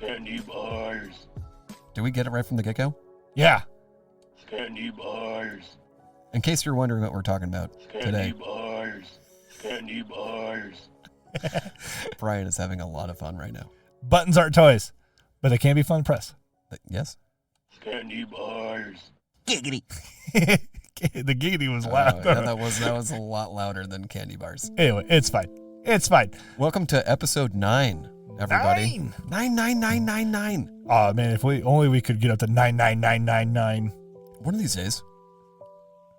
Candy bars. Did we get it right from the get-go? Yeah. Candy bars. In case you're wondering what we're talking about today, Candy bars. Bryan is having a lot of fun right now. Buttons aren't toys, but they can be fun to press. Yes? Candy bars. Giggity. The giggity was loud. Yeah, that was a lot louder than candy bars. Anyway, it's fine. It's fine. Welcome to episode 9, everybody. 9. Oh man, if we could get up to 99999. One of these days.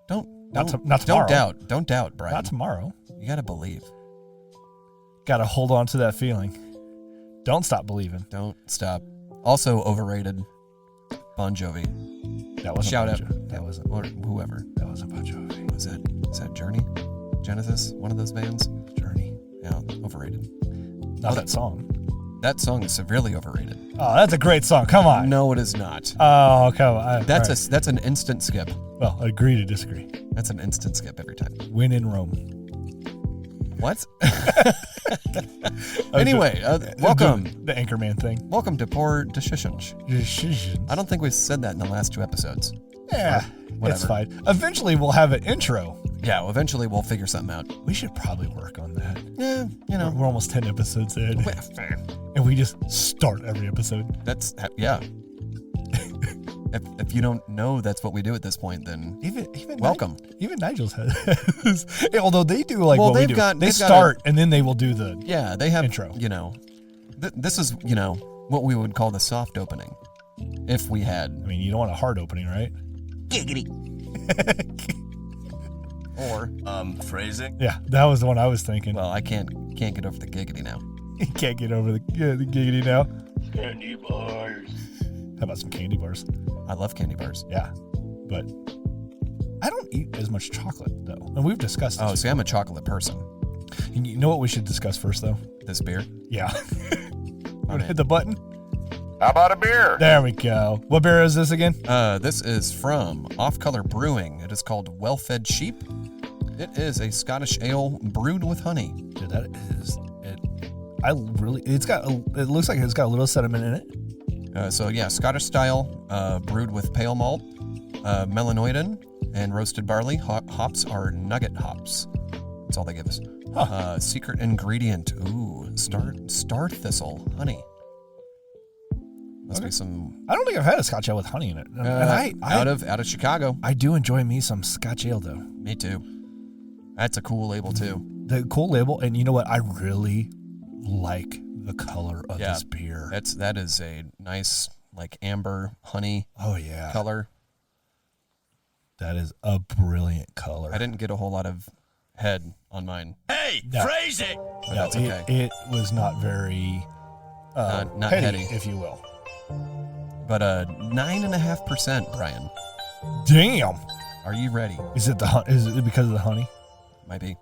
Not tomorrow. Don't doubt, Bryan. Not tomorrow. You gotta believe. Gotta hold on to that feeling. Don't stop believing. Don't stop. Also overrated, Bon Jovi. That wasn't Shout Bon out. Jovi. That wasn't. Or whoever. That wasn't Bon Jovi. Is that Journey? Genesis? One of those bands? Journey. Yeah, overrated. Not that song. That song is severely overrated. Oh, that's a great song. Come on. No, it is not. Oh, come on. That's an instant skip. Well, agree to disagree. That's an instant skip every time. Win in Rome. What? Anyway, welcome. The Anchorman thing. Welcome to Poor Decisions. I don't think we've said that in the last 2 episodes. Yeah, whatever. it's fine. Eventually, we'll have an intro. Yeah, well, eventually we'll figure something out. We should probably work on that. Yeah, you know. We're almost 10 episodes in. And we just start every episode. That's, yeah. If you don't know that's what we do at this point, then even welcome. Even Nigel's has. Although they do like what we do. They they've start and then they will do the they have intro. You know, this is what we would call the soft opening, if we had. I mean, you don't want a hard opening, right? Giggity. Or Phrasing. Yeah, that was the one I was thinking. Well, I can't get over the giggity now. You can't get over the giggity now. Candy bars. How about some candy bars? I love candy bars. Yeah, but I don't eat as much chocolate though, and we've discussed this. Oh, see, I'm a chocolate person. You know what we should discuss first though? This beer. Yeah. Want to hit the button? How about a beer? There we go. What beer is this again? This is from Off Color Brewing. It is called Well Fed Sheep. It is a Scottish ale brewed with honey. Dude, that is it. It looks like it's got a little sediment in it. So yeah, Scottish style, brewed with pale malt, melanoidin, and roasted barley. Hops are nugget hops. That's all they give us. Huh. Secret ingredient, star thistle, honey. Must be some. I don't think I've had a Scotch ale with honey in it. And out of Chicago. I do enjoy me some Scotch ale though. Me too. That's a cool label too. The cool label, and you know what? I really like the color of this beer. That is a nice like amber honey. Oh yeah, color. That is a brilliant color. I didn't get a whole lot of head on mine. Hey, no. phrasing. But that's okay. It was not very not heady, heady, if you will. But 9.5%, Bryan. Damn. Are you ready? Is it because of the honey? Might be.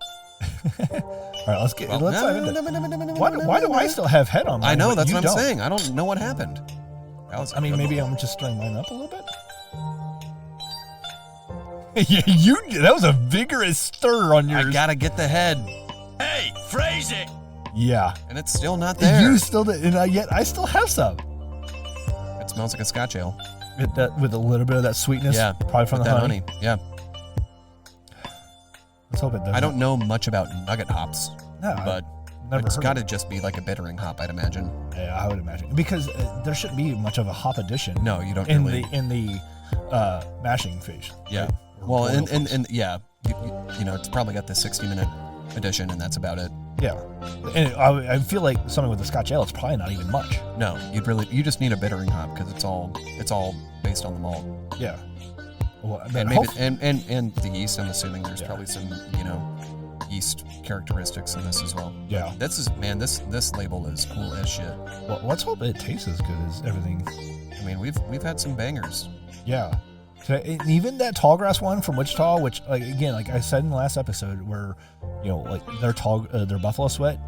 All right, let's dive into no. Why do I still have head on mine? I know, but that's you what I'm don't? saying. I don't know what happened. Maybe I'm just stirring mine up a little bit. Yeah, that was a vigorous stir on yours. I gotta get the head. Hey, phrasing. Yeah. And it's still not there. You still did, and yet I still have some. It smells like a Scotch ale. With a little bit of that sweetness. Yeah. Probably from with the that honey. Yeah. Let's hope it doesn't. I don't know much about nugget hops, No, but it's got to just be like a bittering hop, I'd imagine. Yeah, I would imagine. Because there shouldn't be much of a hop addition. No, you don't in really. In the mashing phase. Yeah. Right? Well, and yeah, you know, it's probably got the 60-minute addition, and that's about it. Yeah. And I feel like something with the Scotch ale, it's probably not even much. No, you just need a bittering hop because it's all based on the malt. Yeah. Well, And maybe and the yeast. I'm assuming there's probably some yeast characteristics in this as well. Yeah. This label is cool as shit. Well, let's hope it tastes as good as everything. I mean, we've had some bangers. Yeah. And even that tallgrass one from Wichita, which like I said in the last episode, where their Buffalo Sweat,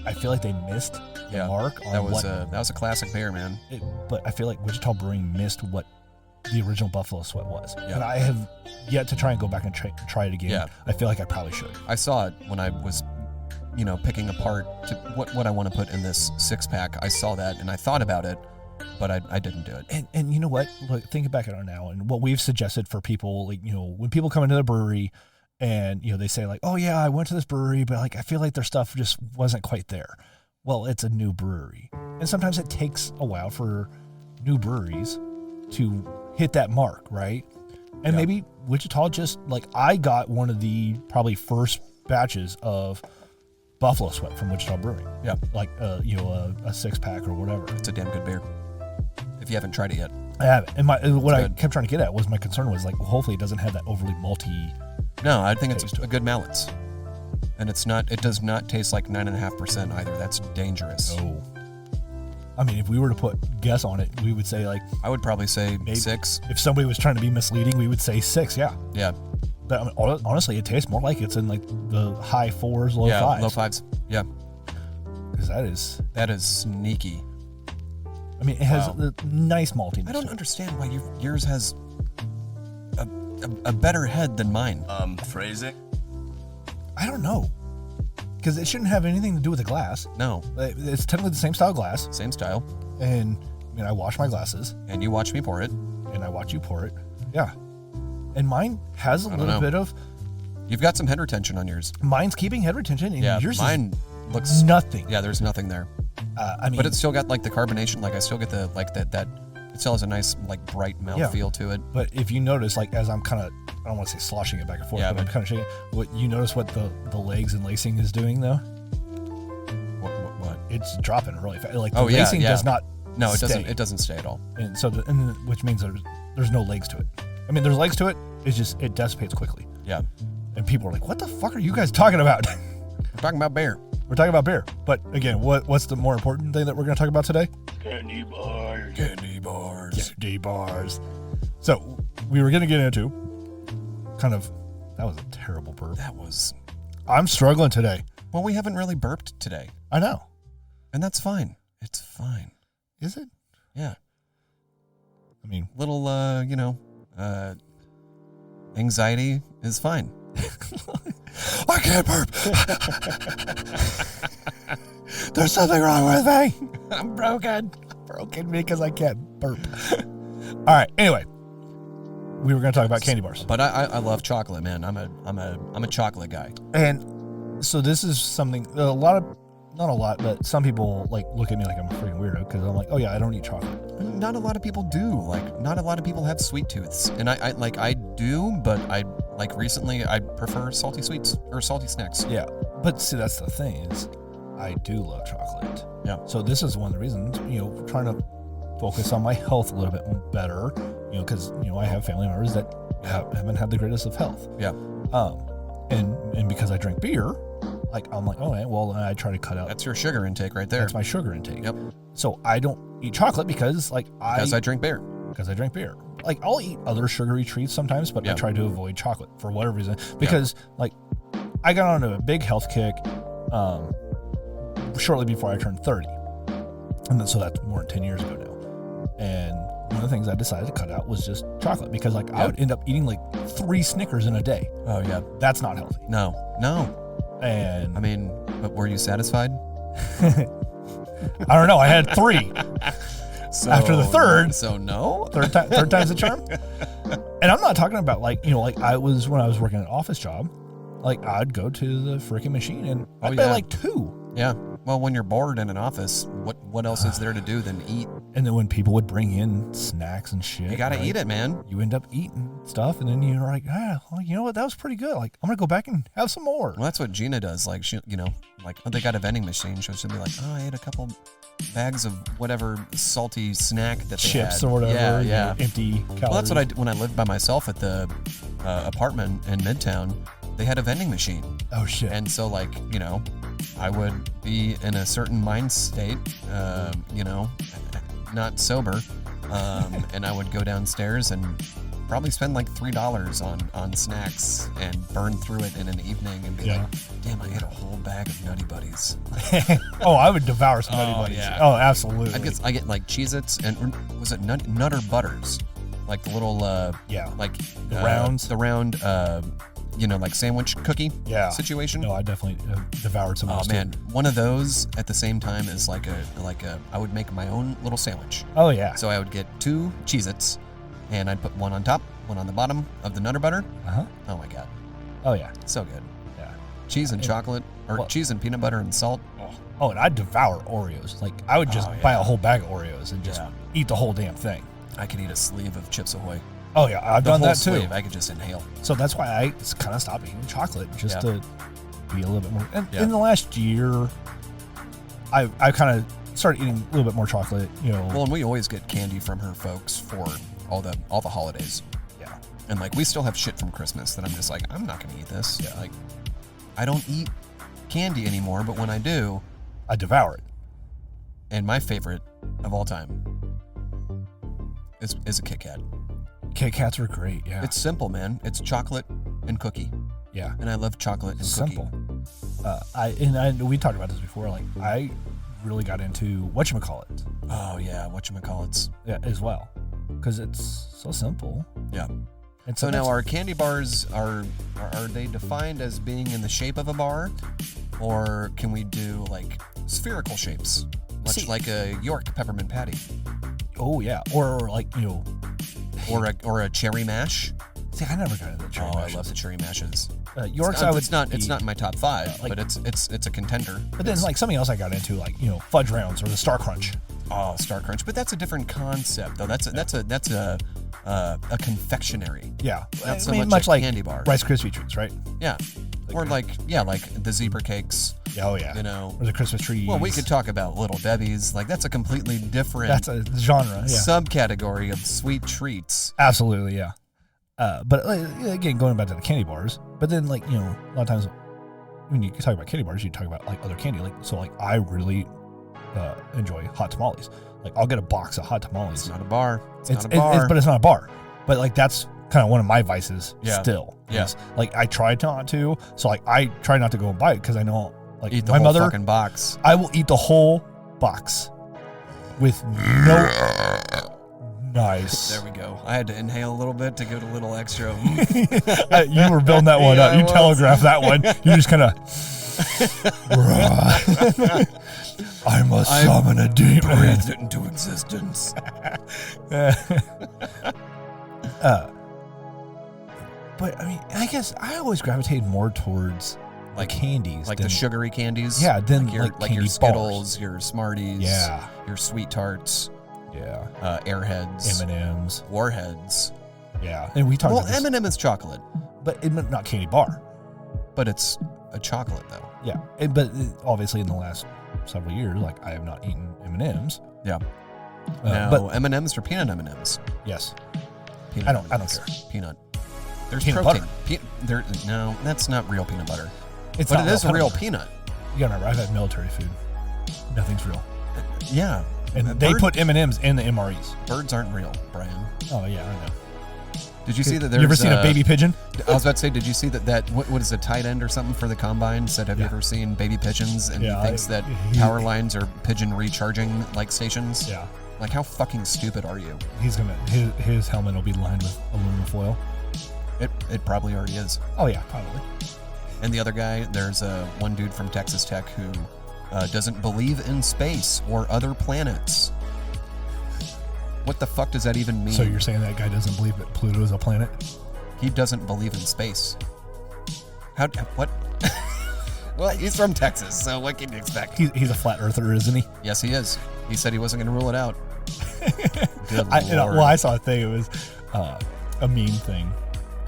I feel like they missed the mark on that was a classic beer, man. But I feel like Wichita Brewing missed what the original Buffalo Sweat was. Yeah. And I have yet to try and go back and try it again. Yeah. I feel like I probably should. I saw it when I was picking apart what I want to put in this 6-pack. I saw that and I thought about it, but I didn't do it. And you know what? Look, thinking back on it now, and what we've suggested for people, like, when people come into the brewery and, they say like, oh yeah, I went to this brewery, but like, I feel like their stuff just wasn't quite there. Well, it's a new brewery. And sometimes it takes a while for new breweries to hit that mark, right? And maybe Wichita just, like, I got one of the probably first batches of Buffalo Sweat from Wichita Brewing. Yeah. Like, a 6-pack or whatever. It's a damn good beer. If you haven't tried it yet. I haven't. And what I good. kept trying to get at was my concern was like, well, hopefully it doesn't have that overly malty. No, I think it's a good Mallet's. And it does not taste like 9.5% either. That's dangerous. Oh. I mean, if we were to guess on it, we would say like, I would probably say maybe 6. If somebody was trying to be misleading, we would say 6. Yeah. Yeah. But I mean, honestly, it tastes more like it's in like the high 4s, low 5s. Low 5s. Yeah. Because that is sneaky. I mean, it has a nice maltiness. I don't understand why yours has a better head than mine. Phrasing? I don't know. Because it shouldn't have anything to do with the glass. No. It's technically the same style glass. Same style. And I wash my glasses. And you watch me pour it. And I watch you pour it. Yeah. And mine has a little bit of... You've got some head retention on yours. Mine's keeping head retention, and yours mine looks... nothing. Yeah, there's nothing there. I mean... But it's still got, like, the carbonation. Like, I still get the, like, that... It still has a nice, like, bright mouth feel to it. But if you notice, like, as I'm kind of... I don't want to say sloshing it back and forth, but I'm kind of shaking it. You notice what the legs and lacing is doing, though? What? It's dropping really fast. Like, the lacing does not No, it stay. doesn't. It doesn't stay at all. And so, which means there's no legs to it. I mean, there's legs to it. It's just, it dissipates quickly. Yeah. And people are like, what the fuck are you guys talking about? We're talking about beer. We're talking about beer. But again, what's the more important thing that we're going to talk about today? Candy bars. Candy bars. Candy bars. So we were going to get into that was a terrible burp. I'm struggling today. Well, we haven't really burped today. I know. And that's fine. It's fine. Is it? Yeah. I mean, little, anxiety is fine. I can't burp. There's something wrong with me. I'm broken. Broken because I can't burp. All right. Anyway, we were going to talk about candy bars. But I love chocolate, man. I'm a chocolate guy. And so this is something not a lot, but some people like look at me like I'm a freaking weirdo because I'm like, oh yeah, I don't eat chocolate. Not a lot of people do. Like, not a lot of people have sweet tooths, and I do, but recently I prefer salty sweets or salty snacks. Yeah, but see, that's the thing is, I do love chocolate. Yeah. So this is one of the reasons, trying to focus on my health a little bit better, because I have family members that haven't had the greatest of health. Yeah. And because I drink beer. Like, I'm like, okay, well, I try to cut out. That's your sugar intake right there. That's my sugar intake. Yep. So I don't eat chocolate because I drink beer. Because I drink beer. Like, I'll eat other sugary treats sometimes, but I try to avoid chocolate for whatever reason. Because, I got on a big health kick shortly before I turned 30. And then, so that's more than 10 years ago now. And one of the things I decided to cut out was just chocolate because, I would end up eating 3 Snickers in a day. Oh, yeah. That's not healthy. No. And I mean, but were you satisfied? I don't know. I had 3. So, after the third. So no? Third time's the charm. And I'm not talking about when I was working an office job, I'd go to the freaking machine and I'd buy 2. Yeah. Well, when you're bored in an office, what else is there to do than eat? And then when people would bring in snacks and shit, you gotta eat it, man. You end up eating stuff, and then you're like, you know what? That was pretty good. I'm gonna go back and have some more. Well, that's what Gina does. She, they got a vending machine. She'll be like, oh, I ate a couple bags of whatever salty snack that they chips had. Or whatever. Yeah. Empty calories. Well, that's what I did when I lived by myself at the apartment in Midtown. They had a vending machine. Oh shit. And so I would be in a certain mind state, not sober, and I would go downstairs and probably spend $3 on snacks and burn through it in an evening and be like, damn, I ate a whole bag of Nutty Buddies. Oh, I would devour some Nutty Buddies. Yeah. Oh, absolutely. I get Cheez-Its and was it Nutter Butters? The little the rounds. The round like sandwich cookie situation. No, I definitely devoured some of those. Oh man, one of those at the same time is like a I would make my own little sandwich. Oh yeah. So I would get 2 Cheez-Its, and I'd put one on top, one on the bottom of the Nutter Butter. Oh my god. Oh yeah. So good. Yeah. Cheese and chocolate, or cheese and peanut butter and salt. Oh, and I'd devour Oreos. Like I would just buy a whole bag of Oreos and just eat the whole damn thing. I could eat a sleeve of Chips Ahoy. Oh yeah, I've done that too. Sleeve, I could just inhale. So that's why I kind of stopped eating chocolate, just to be a little bit more. And in the last year, I kind of started eating a little bit more chocolate. Well, and we always get candy from her folks for all the holidays. Yeah. And like we still have shit from Christmas that I'm just like, I'm not gonna eat this. Yeah. Like I don't eat candy anymore, but when I do, I devour it. And my favorite of all time is a Kit Kat. Kit Kats are great, yeah. It's simple, man. It's chocolate and cookie. Yeah. And I love chocolate and simple. cookie. We talked about this before. Like, I really got into WhatChaMaCallIt. Oh, yeah. WhatChaMaCallits. Yeah, as well. Because it's so simple. Yeah. And so now, our candy bars, are they defined as being in the shape of a bar? Or can we do, like, spherical shapes? Much like a York peppermint patty. Oh, yeah. Or like, Or a cherry mash. See, I never got into the cherry mashes. I love the cherry mashes. York's, it's not in my top 5, but it's a contender. But then like something else I got into, like fudge rounds or the Star Crunch. Oh, Star Crunch, but that's a different concept though. That's a confectionery. Yeah, not so much like candy bar. Rice Krispie treats, right? Yeah, like the zebra cakes. Oh yeah, or the Christmas trees. Well, we could talk about Little Debbie's. Like that's a completely different. That's a genre, subcategory of sweet treats. Absolutely, yeah. But again, going back to the candy bars. But then, a lot of times when you talk about candy bars, you talk about like other candy. I really enjoy Hot Tamales. Like I'll get a box of Hot Tamales. It's not a bar. It's not a bar. But it's not a bar. But like that's kind of one of my vices still. Yeah. Like I try not to. So like I try not to go and buy it because I know like eat the my whole mother fucking box. I will eat the whole box with no. Nice. There we go. I had to inhale a little bit to get a little extra. You were building that one up. You telegraphed that one. You just kind of. I must summon a demon. Breathed it into existence. But I mean, I guess I always gravitated more towards like candies, like the sugary candies. Yeah, then like your Skittles, your Smarties, your Sweet Tarts. Yeah. Airheads. M&M's. Warheads. Yeah. And we talked about this. M&M is chocolate. But not candy bar. But it's a chocolate, though. Yeah. But obviously in the last several years, like, I have not eaten M&M's. Yeah. But M&M's or peanut M&M's? Yes. Peanut I don't care. Peanut. There's peanut protein. Butter. No, that's not real peanut butter. But it is a real peanut. You gotta remember, I've had military food. Nothing's real. Yeah. And they put M&M's in the MREs. Birds aren't real, Brian. Oh, yeah, I know. Did you see that there's... You ever seen a baby pigeon? I was about to say, did you see that what is a tight end or something for the combine said, have you ever seen baby pigeons? And he thinks that power lines are pigeon recharging like stations. Yeah. Like, how fucking stupid are you? His helmet will be lined with aluminum foil. It probably already is. Oh, yeah, probably. And the other guy, there's one dude from Texas Tech who... doesn't believe in space or other planets. What the fuck does that even mean? So you're saying that guy doesn't believe that Pluto is a planet? He doesn't believe in space. What? Well, he's from Texas, so what can you expect? He's a flat earther, isn't he? Yes, he is. He said he wasn't going to rule it out. Good Lord. I saw a thing. It was a meme thing,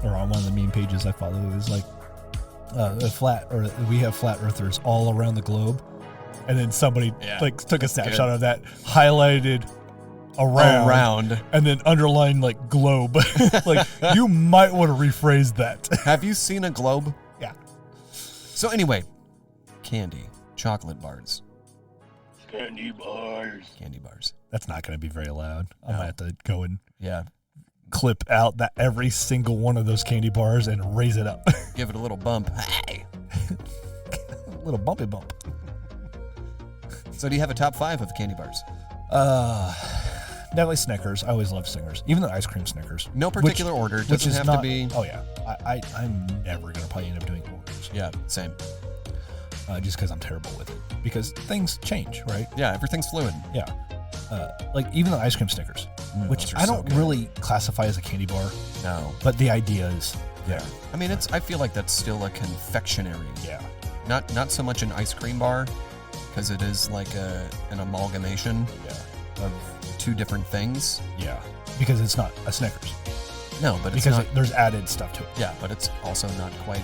or on one of the meme pages I follow. It was like we have flat earthers all around the globe. And then somebody took a snapshot of that, highlighted around, and then underlined like globe. Like you might want to rephrase that. Have you seen a globe? Yeah. So anyway, candy, chocolate bars, candy bars. That's not going to be very loud. I'm gonna have to go and clip out that every single one of those candy bars and raise it up. Give it a little bump. Hey, a little bumpy bump. So do you have a top 5 of candy bars? definitely Snickers. I always love Snickers, even the ice cream Snickers. No particular order. Which Doesn't is have not, to be. Oh yeah, I'm never gonna probably end up doing orders. Yeah, same. Just because I'm terrible with it. Because things change, right? Yeah, everything's fluid. Yeah. Like even the ice cream Snickers, which I don't really classify as a candy bar. No. But the idea is. Yeah. I mean, I feel like that's still a confectionery. Yeah. Not so much an ice cream bar, because it is like an amalgamation of two different things. Yeah. Because it's not a Snickers. No, but because it's not. There's added stuff to it. Yeah, but it's also not quite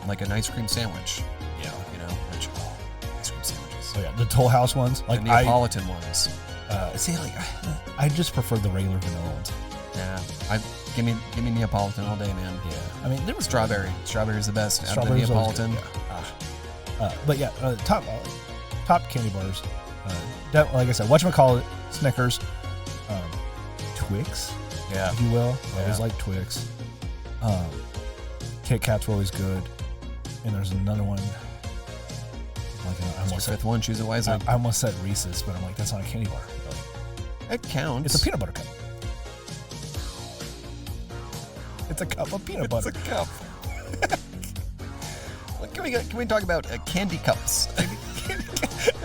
like an ice cream sandwich. Yeah. You know, which ice cream sandwiches. Oh yeah, the Toll House ones, like the Neapolitan ones. See, like I just prefer the regular vanilla ones. Yeah, give me Neapolitan all day, man. Yeah, I mean there was strawberry. Strawberry's the best. Strawberry's Neapolitan. Yeah. But yeah, top candy bars. Like I said, WhatChaMaCallIt, Snickers, Twix, if you will. I always like Twix. Kit Kats were always good, and there's another one. What's your fifth one? Choose it wisely. I almost said Reese's, but I'm like, that's not a candy bar. It counts. It's a peanut butter cup. It's a cup of peanut butter. It's a cup. Can we talk about candy cups?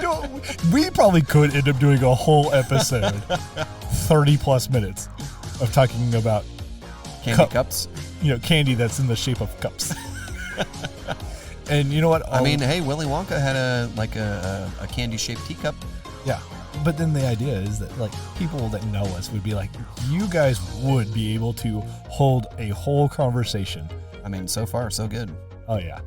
No, we probably could end up doing a whole episode, 30 plus minutes, of talking about candy cups. You know, candy that's in the shape of cups. And you know what? I mean, hey, Willy Wonka had a candy-shaped teacup. Yeah, but then the idea is that like people that know us would be like, you guys would be able to hold a whole conversation. I mean, so far so good. Oh yeah.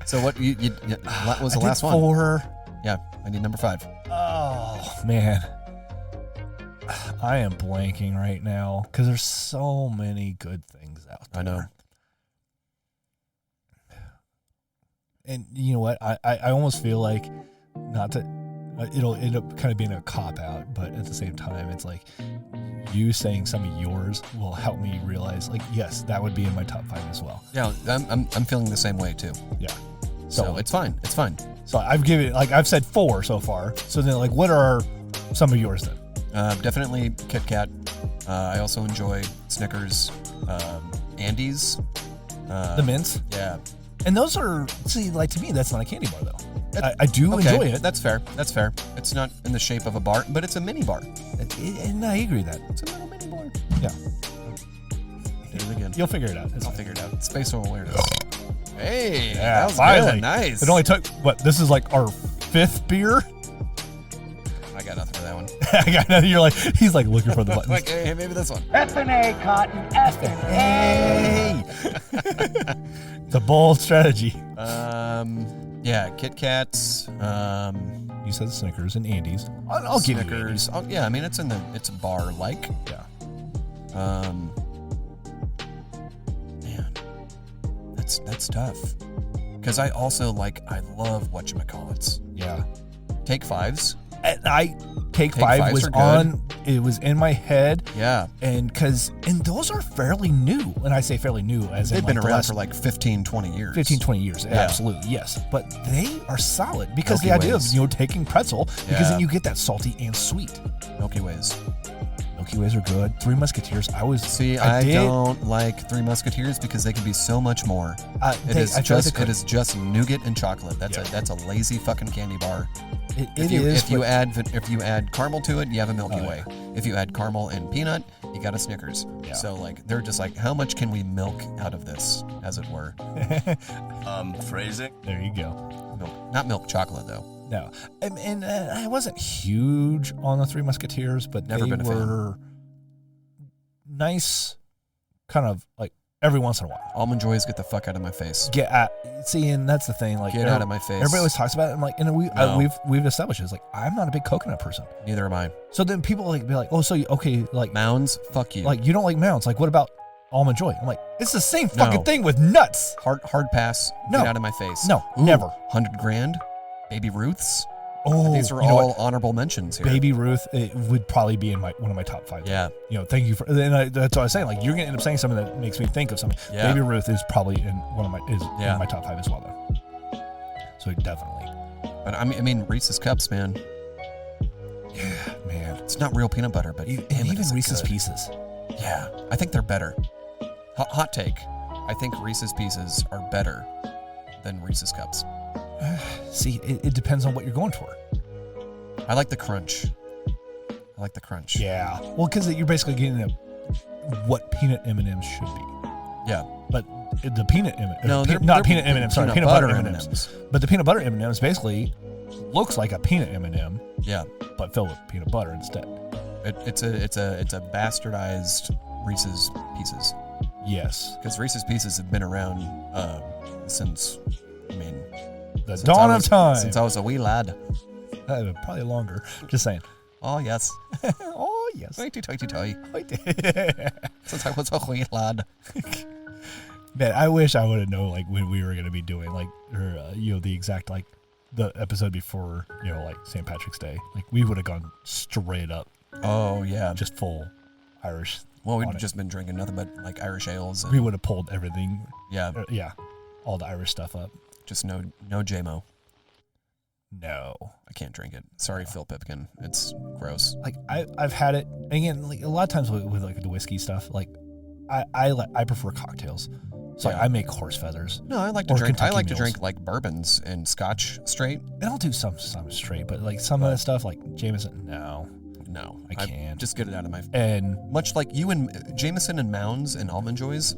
So what was the last one? 4. Yeah, I need number 5. Oh man, I am blanking right now because there's so many good things out there. I know. And you know what? I almost feel like it'll end up kind of being a cop out, but at the same time, it's like you saying some of yours will help me realize, like, yes, that would be in my top 5 as well. Yeah, I'm feeling the same way too. Yeah. So it's fine. It's fine. So I've said 4 so far. So then, like, what are some of yours then? Definitely Kit Kat. I also enjoy Snickers, Andes. The mints. Yeah. And those are, see, like, to me, that's not a candy bar, though. I do enjoy it. That's fair. That's fair. It's not in the shape of a bar, but it's a mini bar. And I agree with that. It's a little mini bar. Yeah. Do it again. You'll figure it out. I'll figure it out. Spatial awareness. Hey, yeah, that was finally. good. Nice. It only took, this is like our 5th beer? I got nothing for that one. I got nothing. You're like, he's like looking for the buttons. Like, hey, maybe this one. F&A, Cotton. F&A. It's a bold strategy. Yeah, Kit Kats. You said Snickers and Andes. I'll give you Snickers. Oh, yeah, I mean it's a bar like. Yeah. Man, that's tough. Because I also I love WhatChaMaCallits. Yeah. Take Fives. And Take Five was on. It was in my head. Yeah. And those are fairly new. And I say fairly new as they've been around for 15, 20 years. 15, 20 years. Yeah. Absolutely. Yes. But they are solid because Milky the idea Ways. of, taking pretzel, because then you get that salty and sweet. Milky Ways. Milky Ways are good. Three Musketeers. I don't like Three Musketeers because they can be so much more. It is just nougat and chocolate. That's a lazy fucking candy bar. If you add caramel to it, you have a Milky Way. If you add caramel and peanut, you got a Snickers. Yeah. So they're just how much can we milk out of this, as it were? Phrasing. There you go. Not milk chocolate though. No, and I wasn't huge on the Three Musketeers, but they were nice, kind of every once in a while. Almond Joys get the fuck out of my face. See, and that's the thing. Get out of my face. Everybody always talks about it. And we've established this. I'm not a big coconut person. Neither am I. So then people be like, oh, so Mounds, fuck you. You don't like Mounds. What about Almond Joy? I'm like, it's the same fucking thing with nuts. Hard pass. No. Get out of my face. No, never. 100 grand. Baby Ruths. Oh, these are all honorable mentions here. Baby Ruth, it would probably be in one of my top 5. Yeah. Thank you for. And that's what I was saying. You're gonna end up saying something that makes me think of something. Yeah. Baby Ruth is probably in my top 5 as well, though. So definitely. But I mean Reese's Cups, man. Yeah, man. It's not real peanut butter, but And damn it, even is it Reese's good. Pieces. Yeah, I think they're better. Hot take. I think Reese's Pieces are better than Reese's Cups. See, it depends on what you're going for. I like the crunch. Yeah. Well, because you're basically getting what peanut M&Ms should be. Yeah. But the peanut M&Ms, No, they're peanut M&Ms, sorry, peanut butter M&Ms. But the peanut butter M&Ms basically looks like a peanut M&M, Yeah. but filled with peanut butter instead. It's a bastardized Reese's Pieces. Yes. Because Reese's Pieces have been around since, The dawn of time. Since I was a wee lad. Probably longer. Just saying. Oh, yes. Oh, yes. Toy. Since I was a wee lad. Man, I wish I would have known like when we were going to be doing like, or, the exact like the episode before, like St. Patrick's Day. Like we would have gone straight up. Oh, yeah. Just full Irish. Well, we'd just been drinking nothing but like Irish ales. And, We would have pulled everything. yeah. Yeah. All the Irish stuff up. Just no JMO. No. I can't drink it. Sorry, Phil Pipkin. It's gross. Like I've had it again. Like a lot of times with like the whiskey stuff. Like I prefer cocktails. So Yeah. I make horse feathers. No, I like to Or drink. I Kentucky like to Mills. drink like bourbons and Scotch straight. And I'll do some straight, but like some of that stuff, like Jameson, no. No, I can't. Just get it out of my. And Much like you and Jameson and Mounds and Almond Joys,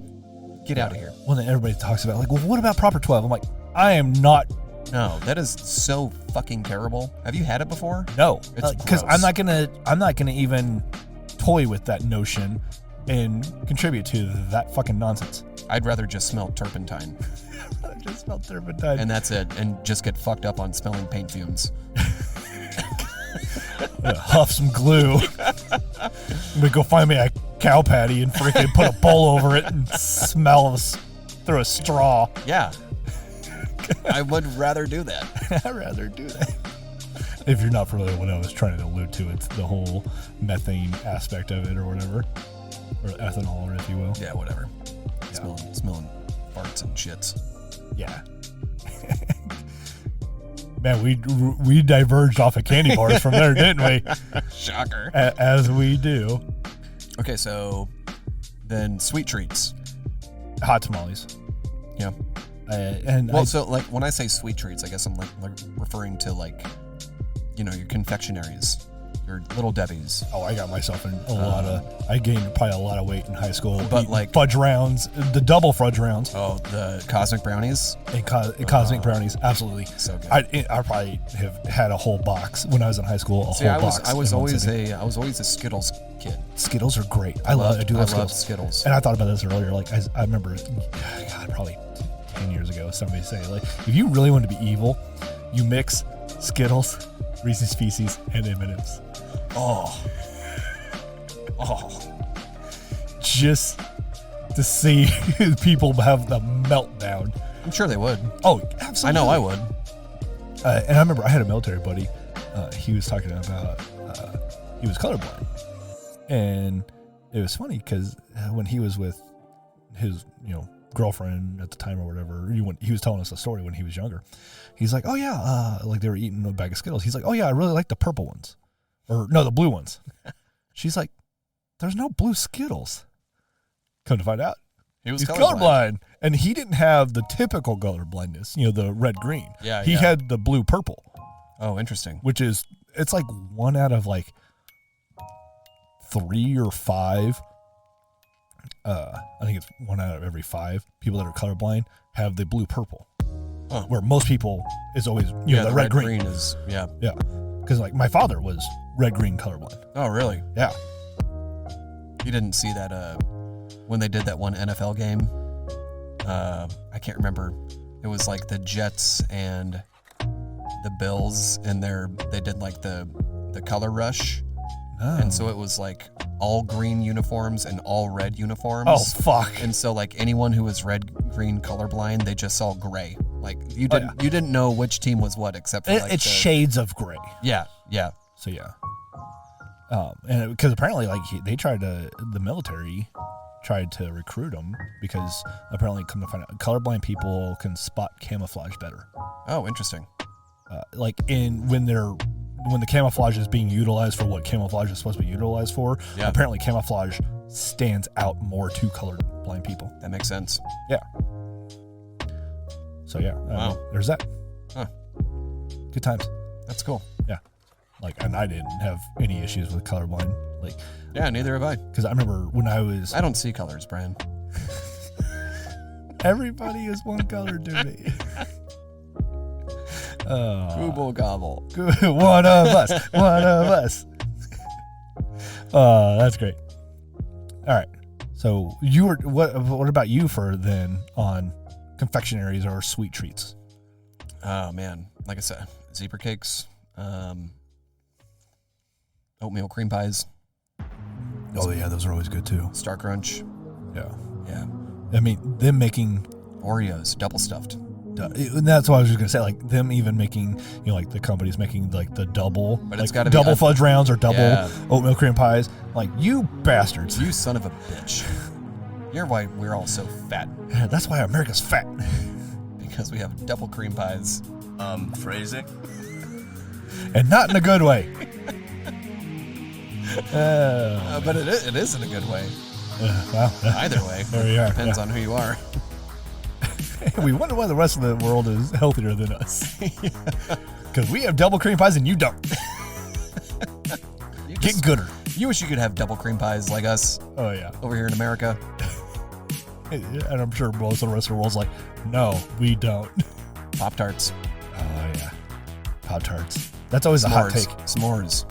get out of here. well, then everybody talks about like, well, what about Proper 12? I'm like, I am not. No, that is so fucking terrible. Have you had it before? No, It's because gross. I'm not gonna even toy with that notion and contribute to that fucking nonsense. I'd rather just smell turpentine, I just smelled turpentine. and that's it, and just get fucked up on smelling paint fumes. Huff some glue. I'm gonna go find me a cow patty and freaking put a bowl over it and smell through a straw. Yeah, I would rather do that. I'd rather do that. If you're not familiar with what I was trying to allude to, it's the whole methane aspect of it or whatever. Or ethanol, if you will. Yeah, whatever. Yeah. Smelling farts and shits. Yeah. Man, we diverged off of candy bars from there, didn't we? Shocker. As we do. Okay, so then sweet treats. Hot tamales. Yeah. And So like when I say sweet treats, I guess I'm like referring to like, your confectionaries, your Little Debbie's. oh, I got myself in a lot of. I gained probably a lot of weight in high school. But, eating like- fudge rounds, the double fudge rounds, Oh, the cosmic brownies. and cosmic brownies. Absolutely. So good. I probably have had a whole box when I was in high school. See, I whole box. was in one always sitting. a Skittles kid. Skittles are great. I love love Skittles. Skittles. And I thought about this earlier. Like I remember, God, probably 10 years ago, somebody say like, if you really want to be evil, you mix Skittles, Reese's Pieces, and M&Ms. Oh, just to see people have the meltdown. I'm sure they would. Oh, absolutely. I know I would. And I remember I had a military buddy. He was talking about he was colorblind, and it was funny because when he was with his girlfriend at the time or whatever, he was telling us a story when he was younger. He's like, oh yeah, like they were eating a bag of Skittles. He's like, oh yeah, I really like the purple ones, or no, the blue ones. She's like, there's no blue Skittles. Come to find out, He's he's colorblind. And he didn't have the typical color blindness, the red green. Yeah, he yeah. had the blue purple, Oh, interesting. which is it's like 1 out of like 3 or 5. I think it's 1 out of every 5 people that are colorblind have the blue purple. Huh. Where most people is always The red green. is Yeah, because like my father was red green colorblind. Oh, really? Yeah. You didn't see that when they did that one NFL game? I can't remember. It was like the Jets and the Bills, and they did like the color rush, and so it was like all green uniforms and all red uniforms. Oh fuck. And so like anyone who was red green colorblind, they just saw gray. Like you didn't know which team was what except for like It's shades of gray. Yeah. So yeah. And because apparently like the military tried to recruit him because apparently come to find out colorblind people can spot camouflage better. Oh, interesting. Like when they're when the camouflage is being utilized for what camouflage is supposed to be utilized for, apparently camouflage stands out more to colorblind people. That makes sense. Yeah. So yeah, there's that. Huh. Good times. That's cool. Yeah. Like, and I didn't have any issues with colorblind. Like, yeah, neither have I. Because I remember when I don't see colors, Bryan. Everybody is one color to me. Google gobble. One of us. One of us. That's great. All right. So you were what about you for then on confectionaries or sweet treats? Oh man, like I said, zebra cakes, oatmeal cream pies. Oh yeah, those are always good too. Star Crunch. Yeah. Yeah. I mean, them making Oreos double stuffed. And that's what I was just gonna say. Like them even making, like the companies making like the double, but like it's got to double be fudge rounds or double oatmeal cream pies. Like, you bastards! You son of a bitch! You're why we're all so fat. Yeah, that's why America's fat. Because we have double cream pies. Phrasing? And not in a good way. But it is in a good way. Well, either way. There you are. Depends on who you are. We wonder why the rest of the world is healthier than us. Because we have double cream pies and you don't. Get gooder. You wish you could have double cream pies like us. Oh, yeah. Over here in America. And I'm sure most of the rest of the world's like, no, we don't. Pop-Tarts. Oh, yeah. Pop-Tarts. That's always a hot take. S'mores.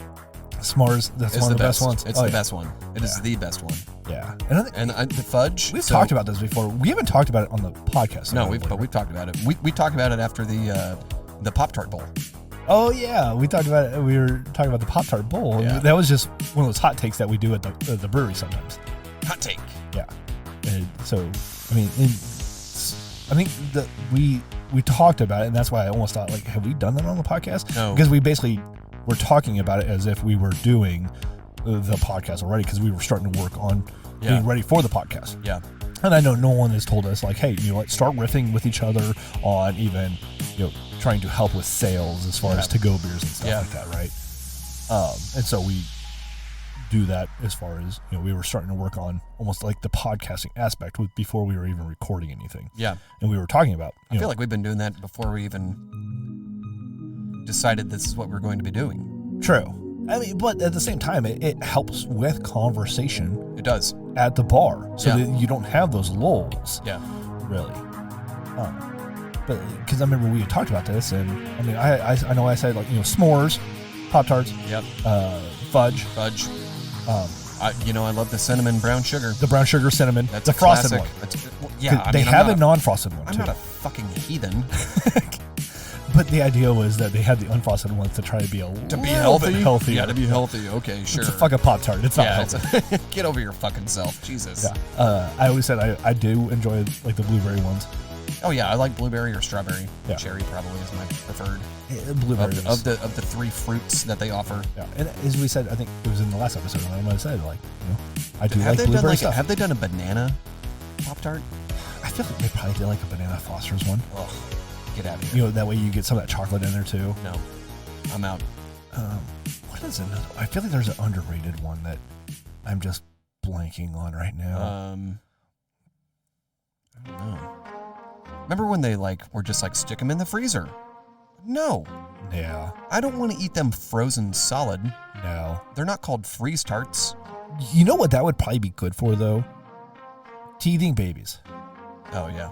S'mores. That's one of the best ones. It's the best one. It is the best one. Yeah. And the fudge. We've talked about this before. We haven't talked about it on the podcast. No, we've talked about it. We talked about it after the Pop-Tart bowl. Oh, yeah. We talked about it. We were talking about the Pop-Tart bowl. Yeah. That was just one of those hot takes that we do at the brewery sometimes. Hot take. Yeah. And so, I mean, I think that we talked about it, and that's why I almost thought, like, have we done that on the podcast? No. Because we basically were talking about it as if we were doing the podcast already, because we were starting to work on being ready for the podcast. Yeah. And I know no one has told us, like, hey, start riffing with each other on even, trying to help with sales as far as to-go beers and stuff like that, right? And so we do that as far as, we were starting to work on almost like the podcasting aspect before we were even recording anything. Yeah. And we were talking about, I feel like we've been doing that before we even decided this is what we're going to be doing. True. I mean, but at the same time, it helps with conversation. It does. At the bar. So that you don't have those lulls. Yeah. Really. But because I remember we had talked about this, and I mean, I know I said, like, s'mores, Pop-Tarts. Yep. Fudge. I love the cinnamon brown sugar. The brown sugar cinnamon. That's the frosted classic one. They have a non-frosted one, I'm too. not a fucking heathen. But the idea was that they had the unfrosted ones to try to be bit healthier. Yeah, to be healthy. Okay, sure. It's a fucking Pop-Tart. It's not healthy. Get over your fucking self. Jesus. Yeah. I always said I do enjoy, like, the blueberry ones. Oh yeah, I like blueberry or strawberry. Yeah. Cherry probably is my preferred. Blueberry of the three fruits that they offer. Yeah, and as we said, I think it was in the last episode when I said, like, I do like blueberry stuff. Have they done a banana Pop-Tart? I feel like they probably did like a banana Foster's one. Oh, get out of here. That way you get some of that chocolate in there too. No, I'm out. What is another? I feel like there's an underrated one that I'm just blanking on right now. I don't know. Remember when they were just stick them in the freezer? No. Yeah. I don't want to eat them frozen solid. No. They're not called freeze tarts. You know what that would probably be good for, though? Teething babies. Oh, yeah.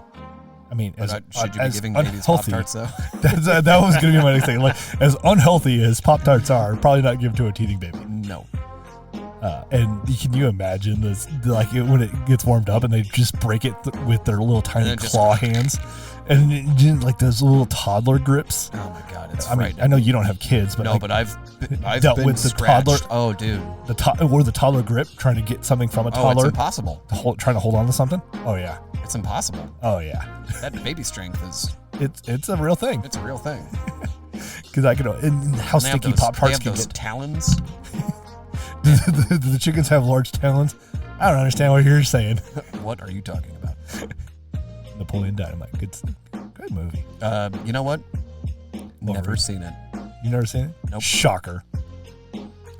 I mean, should you be giving babies Pop-Tarts, though? That was going to be my next thing. Like, as unhealthy as Pop-Tarts are, probably not give to a teething baby. No. And can you imagine this, when it gets warmed up and they just break it with their little tiny claw hands, and those little toddler grips? Oh my God, it's I know you don't have kids, but no, but I've dealt been with the scratched. toddler. Oh, dude, the toddler grip, trying to get something from a toddler. Oh, it's impossible. Trying to hold on to something. Oh yeah, it's impossible. Oh yeah, that baby strength is. It's a real thing. It's a real thing. Because I can, and how sticky Pop-Tarts can get. Talons. Do the chickens have large talons? I don't understand what you're saying. What are you talking about? Napoleon Dynamite. Good movie. You know what? Never seen it. You never seen it? Nope. Shocker.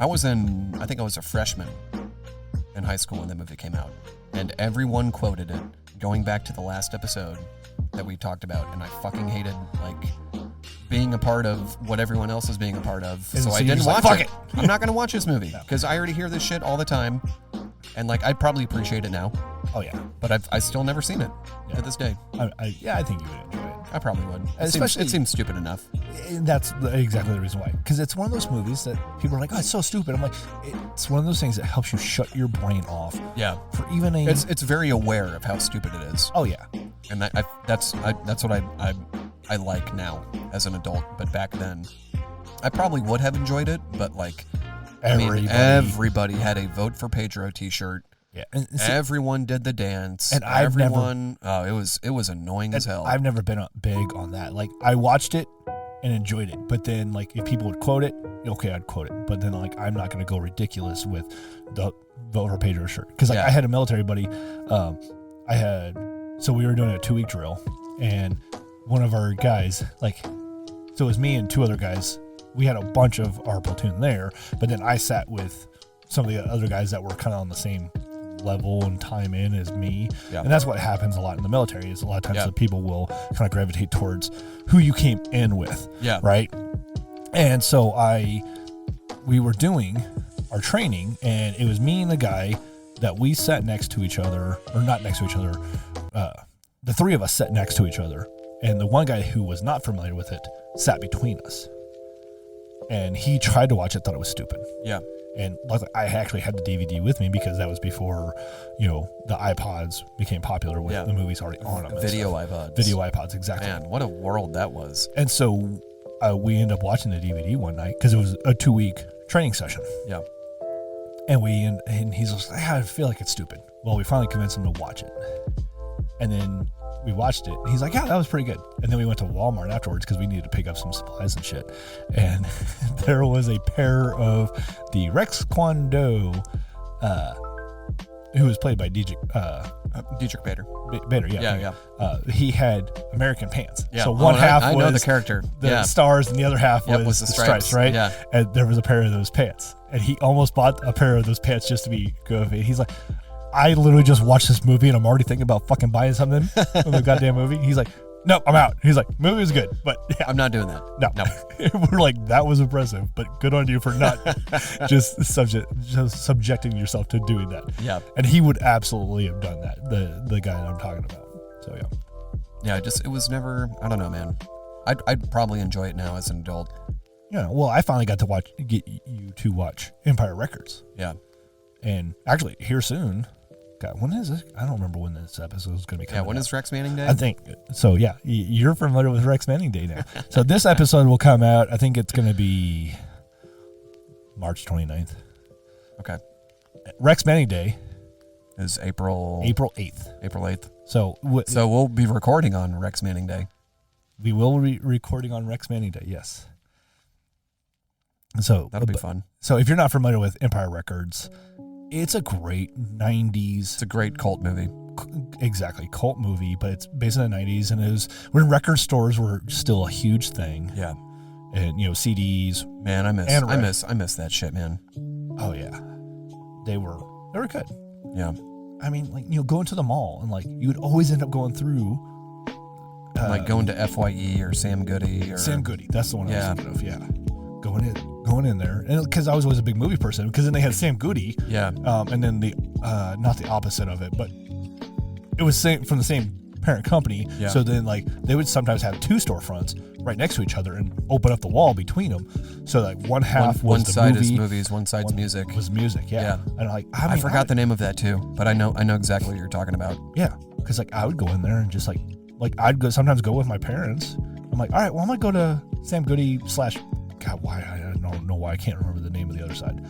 I think I was a freshman in high school when the movie came out. And everyone quoted it, going back to the last episode that we talked about. And I fucking hated, like, being a part of what everyone else is being a part of. And So so I you're didn't just watch like, it. "Fuck it." I'm not going to watch this movie because I already hear this shit all the time. And, like, I'd probably appreciate it now. Oh, yeah. But I've still never seen it to this day. I think you would enjoy it. I probably would. Especially- It seems stupid enough. And that's exactly the reason why. Because it's one of those movies that people are like, oh, it's so stupid. I'm like, it's one of those things that helps you shut your brain off. Yeah. For even a... It's very aware of how stupid it is. Oh, yeah. And that's what I like now as an adult. But back then, I probably would have enjoyed it. But, like, everybody had a Vote for Pedro t-shirt. Yeah. Everyone did the dance. And it was annoying as hell. I've never been big on that. Like, I watched it and enjoyed it. But then, like, if people would quote it, okay, I'd quote it. But then, like, I'm not going to go ridiculous with the Vote for Pedro shirt. Because, like, I had a military buddy. So we were doing a 2-week drill. And one of our guys, like, so it was me and 2 other guys. We had a bunch of our platoon there. But then I sat with some of the other guys that were kind of on the same level and time in as me. Yeah. And that's what happens a lot in the military is a lot of times the people will kind of gravitate towards who you came in with. Yeah. Right. And so we were doing our training and it was me and the guy that we sat next to each other, or not next to each other. The 3 of us sat next to each other and the one guy who was not familiar with it sat between us. And he tried to watch it, thought it was stupid. Yeah. And luckily, I actually had the DVD with me because that was before, the iPods became popular with the movies already on them. Video iPods. Video iPods, exactly. Man, what a world that was. And so we ended up watching the DVD one night because it was a 2-week training session. Yeah. And he's just like, I feel like it's stupid. Well, we finally convinced him to watch it. And then we watched it. And he's like, yeah, that was pretty good. And then we went to Walmart afterwards because we needed to pick up some supplies and shit. And there was a pair of the Rex Kwon-Do, who was played by Dietrich Bader. Bader, yeah. He had American pants. Yeah. So one half I was know the character. the stars and the other half was the stripes, right? Yeah. And there was a pair of those pants. And he almost bought a pair of those pants just to be goofy. He's like, I literally just watched this movie and I'm already thinking about fucking buying something from the goddamn movie. He's like, nope, I'm out. He's like, movie was good, but yeah. I'm not doing that. No. We're like, that was impressive, but good on you for not just subjecting yourself to doing that. Yeah. And he would absolutely have done that, the guy that I'm talking about. So yeah. Yeah, it was never, I don't know, man. I'd probably enjoy it now as an adult. Yeah, well, I finally got to get you to watch Empire Records. Yeah. And actually, here soon. God, when is this? I don't remember when this episode is going to be coming Yeah, when out. is Rex Manning Day? I think so. Yeah, you're familiar with Rex Manning Day now. So this episode will come out. I think it's going to be March 29th. Okay. Rex Manning Day is April 8th. April 8th. So we'll be recording on Rex Manning Day. We will be recording on Rex Manning Day. Yes. So that'll be fun. So if you're not familiar with Empire Records, it's a great 90s. It's a great cult movie. Exactly. Cult movie, but it's based in the 90s. And it was when record stores were still a huge thing. Yeah. And, CDs. Man, I miss that shit, man. Oh, yeah. They were good. Yeah. I mean, like, going to the mall and, like, you would always end up going through. Like going to FYE or Sam Goody. Sam Goody. That's the one I was thinking of. Yeah. Going in there, and because I was always a big movie person, because then they had Sam Goody, and then the not the opposite of it, but it was from the same parent company. Yeah. So then, like, they would sometimes have 2 storefronts right next to each other and open up the wall between them. So like one half was the side movie, is movies, one side's music. Was music, yeah. And like I forgot the name of that too, but I know exactly what you're talking about. Yeah, because like I would go in there and just like I'd sometimes go with my parents. I'm like, all right, well, I'm gonna go to Sam Goody / God, why? I don't know why I can't remember the name of the other side.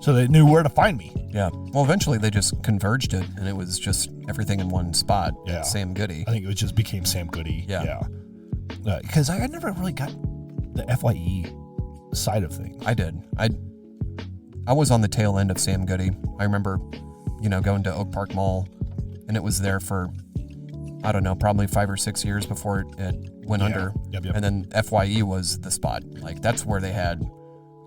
So they knew where to find me. Yeah. Well, eventually they just converged it, and it was just everything in one spot. Yeah. Sam Goody. I think it just became Sam Goody. Yeah. Because I never really got the FYE side of things. I did. I was on the tail end of Sam Goody. I remember, going to Oak Park Mall, and it was there for I don't know, probably 5 or 6 years before it went under. Yep. And then FYE was the spot. Like, that's where they had,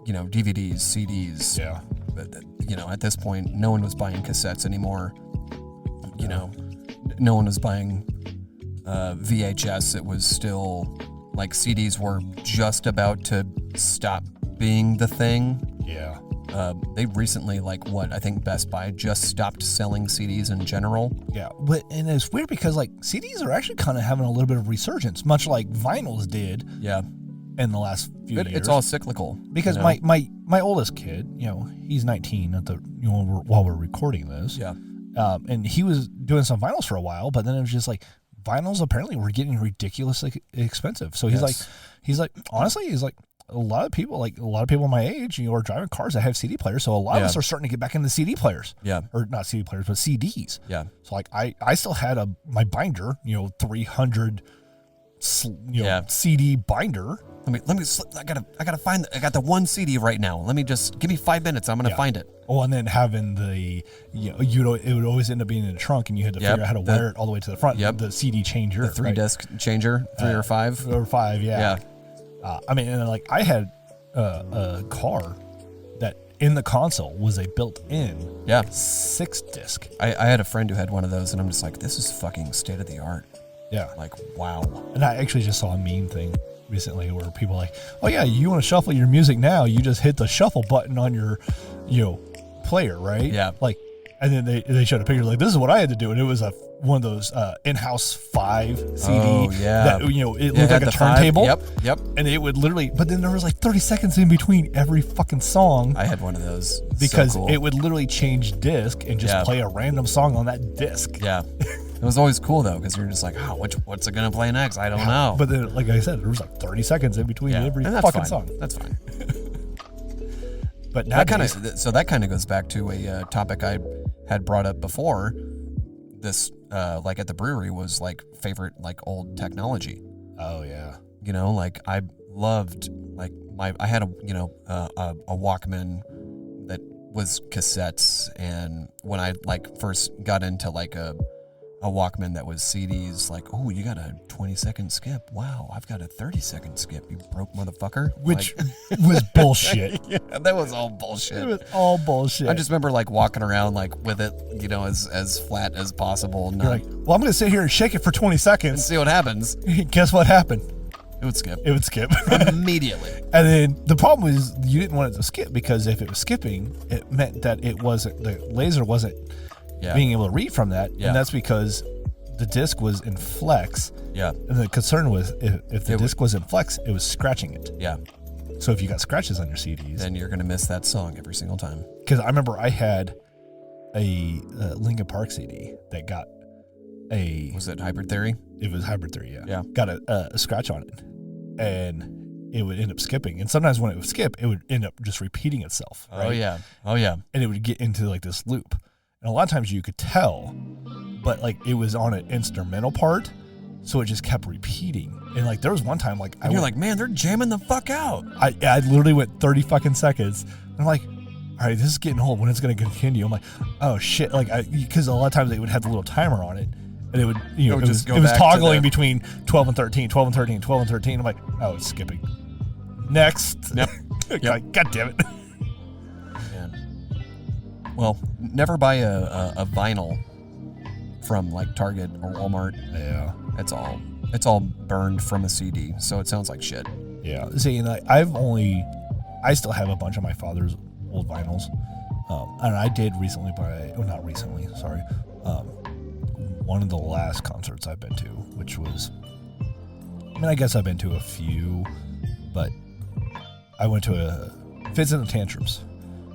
DVDs, CDs. Yeah. But, at this point, no one was buying cassettes anymore. No one was buying VHS. It was still, like, CDs were just about to stop being the thing. Yeah. They recently, I think Best Buy just stopped selling CDs in general. Yeah, and it's weird because CDs are actually kind of having a little bit of resurgence, much like vinyls did. Yeah, in the last few years. It's all cyclical. Because my oldest kid, he's 19 at the while we're recording this. Yeah, and he was doing some vinyls for a while, but then it was just like vinyls apparently were getting ridiculously expensive. So he's like, honestly, a lot of people my age, are driving cars that have CD players. So a lot of us are starting to get back into CD players. Yeah. Or not CD players, but CDs. Yeah. So I still had my binder, 300, CD binder. Let me. I gotta find. I got the one CD right now. Let me just give me 5 minutes. I'm gonna find it. Oh, and then having it would always end up being in the trunk, and you had to figure out how to wire it all the way to the front. Yep. The CD changer, the 3-disc changer, 3 or 5. Or 5, yeah. Yeah. I had a car that in the console was a built-in 6-disc. I had a friend who had one of those, and I'm just like, this is fucking state of the art. Yeah. Like, wow. And I actually just saw a meme thing recently where people are like, oh yeah, you want to shuffle your music now, you just hit the shuffle button on your, player, right? Yeah. And then they showed a picture like, this is what I had to do, and it was one of those in-house 5 CD. Oh, yeah. That, it looked like a turntable. 5. Yep. And it would literally, but then there was 30 seconds in between every fucking song. I had one of those. Because so cool. it would literally change disc and just play a random song on that disc. Yeah. It was always cool though, because you're just like, what's it gonna play next? I don't know. But then, like I said, there was 30 seconds in between every fucking song. That's fine. But that kind of goes back to a topic I had brought up before. This at the brewery was favorite old technology. Oh yeah. I loved I had a Walkman that was cassettes, and when I first got into a Walkman that was CDs, oh, you got a 20-second skip. Wow, I've got a 30-second skip, you broke motherfucker. Which was bullshit. Yeah, that was all bullshit. It was all bullshit. I just remember walking around with it, as flat as possible. You're like, well, I'm going to sit here and shake it for 20 and seconds. see what happens. Guess what happened? It would skip. It would skip. Immediately. And then the problem was you didn't want it to skip, because if it was skipping, it meant that the laser wasn't being able to read from that. And that's because the disc was in flex. Yeah. And the concern was if the disc was in flex, it was scratching it. Yeah. So if you got scratches on your CDs, then you're going to miss that song every single time. Because I remember I had a Linkin Park CD that got Was it Hybrid Theory? It was Hybrid Theory, yeah. Yeah. Got a scratch on it. And it would end up skipping. And sometimes when it would skip, it would end up just repeating itself. Right? Oh, yeah. And it would get into this loop. And a lot of times you could tell, but it was on an instrumental part, so it just kept repeating. And there was one time you're like, man, they're jamming the fuck out. I literally went 30 fucking seconds. And I'm like, all right, this is getting old. When it's going to continue? I'm like, oh shit. Because a lot of times they would have the little timer on it, and it would, it was toggling between 12 and 13, 12 and 13, 12 and 13. I'm like, oh, it's skipping. Next. Yep. God damn it. Well, never buy a vinyl from Target or Walmart. Yeah. It's all burned from a CD, so it sounds like shit. Yeah. See, and I still have a bunch of my father's old vinyls. And I did recently not recently, sorry. One of the last concerts I've been to, which was, I guess I've been to a few, but I went to a Fits and the Tantrums.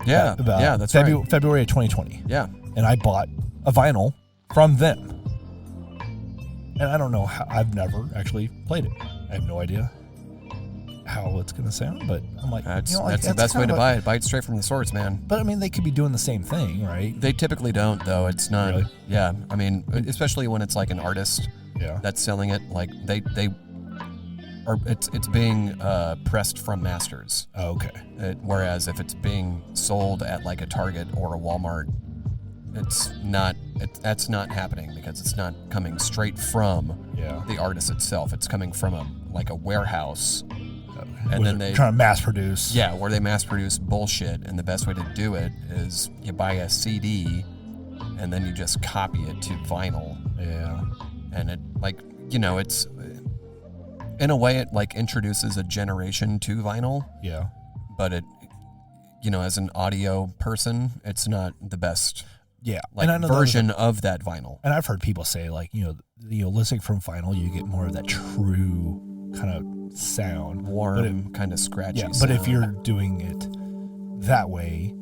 Yeah, that's right. February of 2020. Yeah. And I bought a vinyl from them. And I don't know how, I've never actually played it. I have no idea how it's going to sound, but I'm like, that's the best way to buy it. Buy it straight from the source, man. But they could be doing the same thing, right? They typically don't, though. It's not. Really? Yeah. Especially when it's an artist that's selling it. They or it's being pressed from masters. Oh, okay. Whereas if it's being sold at a Target or a Walmart, it's not. That's not happening because it's not coming straight from the artist itself. It's coming from a warehouse, and then they trying to mass produce. Yeah, where they mass produce bullshit, and the best way to do it is you buy a CD, and then you just copy it to vinyl. Yeah, and it it's in a way it like introduces a generation to vinyl. Yeah, but it, as an audio person, it's not the best. Yeah, like and version of that vinyl. And I've heard people say like, listening from vinyl, you get more of that true kind of sound, warm, kind of scratchy. Yeah, sound. But if you're doing it that way,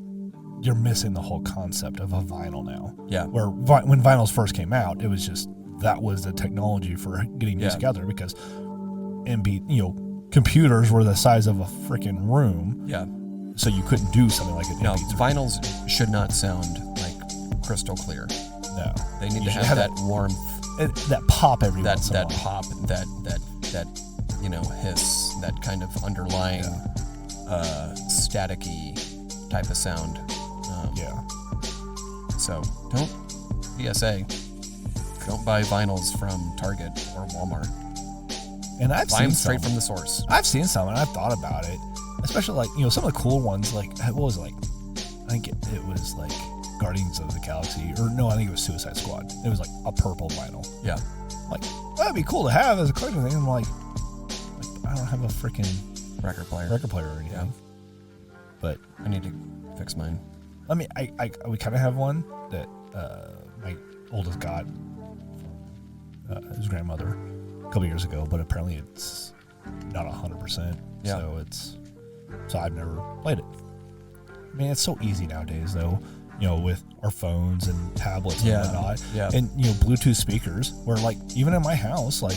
you're missing the whole concept of a vinyl now. Yeah. Where when vinyls first came out, it was just that was the technology for getting music out there because computers were the size of a freaking room. Yeah. So you couldn't do something like it. No, vinyls should not sound like crystal clear. No, they need to have that warmth, that pop every once in a while. That pop, that hiss, that kind of underlying staticky type of sound. So PSA, don't buy vinyls from Target or Walmart. And I've buy seen them straight from the source. I've seen some, and I've thought about it, especially like some of the cool ones. Like what was it, like? I think it was like Guardians of the Galaxy, or no, I think it was Suicide Squad. It was like a purple vinyl. Yeah. Like, that'd be cool to have as a collector thing. I'm like I don't have a freaking record player or anything. Yeah. But I need to fix mine. I mean, we kind of have one that my oldest got from his grandmother a couple years ago, but apparently it's not 100%. Yeah. So I've never played it. I mean, it's so easy nowadays, though. With our phones and tablets and whatnot, and Bluetooth speakers. Where like even in my house, like